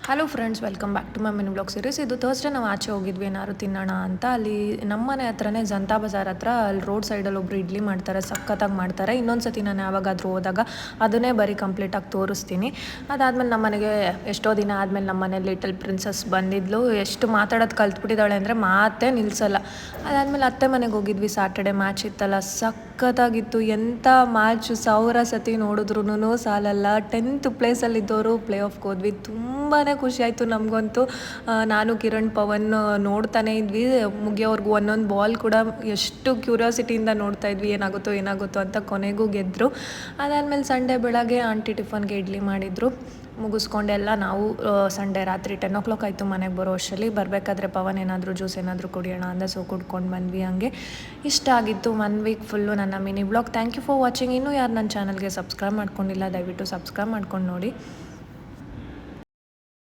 Hello friends, welcome back to my mini blog series. ಇದು Thursday ನಾವು ಆಚೆ ಹೋಗಿದ್ವಿ ಏನಾದ್ರು ತಿನ್ನೋಣ ಅಂತ. ಅಲ್ಲಿ ನಮ್ಮನೆ ಹತ್ರನೇ ಜನತಾ ಬಜಾರ್ ಹತ್ರ ಅಲ್ಲಿ ರೋಡ್ ಸೈಡಲ್ಲಿ ಒಬ್ರು ಇಡ್ಲಿ ಮಾಡ್ತಾರೆ, ಸಖತ್ತಾಗಿ ಮಾಡ್ತಾರೆ. ಇನ್ನೊಂದು ಸತಿ ನಾನು ಯಾವಾಗಾದರೂ ಹೋದಾಗ ಅದನ್ನೇ ಬರೀ ಕಂಪ್ಲೀಟಾಗಿ ತೋರಿಸ್ತೀನಿ. ಅದಾದಮೇಲೆ ನಮ್ಮನೆಗೆ ಎಷ್ಟೋ ದಿನ ಆದಮೇಲೆ ನಮ್ಮನೆ ಲಿಟಲ್ ಪ್ರಿನ್ಸಸ್ ಬಂದಿದ್ಲು. ಎಷ್ಟು ಮಾತಾಡೋದು ಕಲ್ತ್ಬಿಟ್ಟಿದ್ದಾಳೆ ಅಂದರೆ ಮಾತೇ ನಿಲ್ಲಿಸಲ್ಲ. ಅದಾದಮೇಲೆ ಅತ್ತೆ ಮನೆಗೆ ಹೋಗಿದ್ವಿ. ಸ್ಯಾಟರ್ಡೆ ಮ್ಯಾಚ್ ಇತ್ತಲ್ಲ, ಸಖತ್ತಾಗಿತ್ತು. ಎಂಥ ಮ್ಯಾಚ್, 1000 ಸತಿ ನೋಡಿದ್ರೂ ಸಾಲಲ್ಲ. 10th ಪ್ಲೇಸಲ್ಲಿದ್ದವರು ಪ್ಲೇ ಆಫ್ಗೆ ಹೋದ್ವಿ. ತುಂಬಾ ಖುಷಿ ಆಯಿತು ನಮಗಂತೂ. ನಾನು ಕಿರಣ್ ಪವನ್ ನೋಡ್ತಾನೇ ಇದ್ವಿ ಮುಗಿಯೋವರೆಗೂ. ಒಂದೊಂದು ಬಾಲ್ ಕೂಡ ಎಷ್ಟು ಕ್ಯೂರಿಯಾಸಿಟಿಯಿಂದ ನೋಡ್ತಾ ಇದ್ವಿ, ಏನಾಗುತ್ತೋ ಅಂತ. ಕೊನೆಗೂ ಗೆದ್ದರು. ಅದಾದಮೇಲೆ ಸಂಡೇ ಬೆಳಗ್ಗೆ ಆಂಟಿ ಟಿಫನ್ಗೆ ಇಡ್ಲಿ ಮಾಡಿದರು. ಮುಗಿಸ್ಕೊಂಡೆಲ್ಲ ನಾವು ಸಂಡೇ ರಾತ್ರಿ 10 o'clock ಆಯಿತು ಮನೆಗೆ ಬರೋ ಅಷ್ಟರಲ್ಲಿ. ಬರಬೇಕಾದ್ರೆ ಪವನ್ ಏನಾದರೂ ಜ್ಯೂಸ್ ಏನಾದರೂ ಕುಡಿಯೋಣ ಅಂದ, ಸೊ ಕುಡ್ಕೊಂಡು ಬಂದ್ವಿ. ಹಂಗೆ ಇಷ್ಟ ಆಗಿತ್ತು 1 ವೀಕ್ ಫುಲ್ಲು ನನ್ನ mini blog. Thank you for watching. ಇನ್ನೂ ಯಾರು ನನ್ನ ಚಾನಲ್ಗೆ ಸಬ್ಸ್ಕ್ರೈಬ್ ಮಾಡ್ಕೊಂಡಿಲ್ಲ, ದಯವಿಟ್ಟು ಸಬ್ಸ್ಕ್ರೈಬ್ ಮಾಡ್ಕೊಂಡು ನೋಡಿ.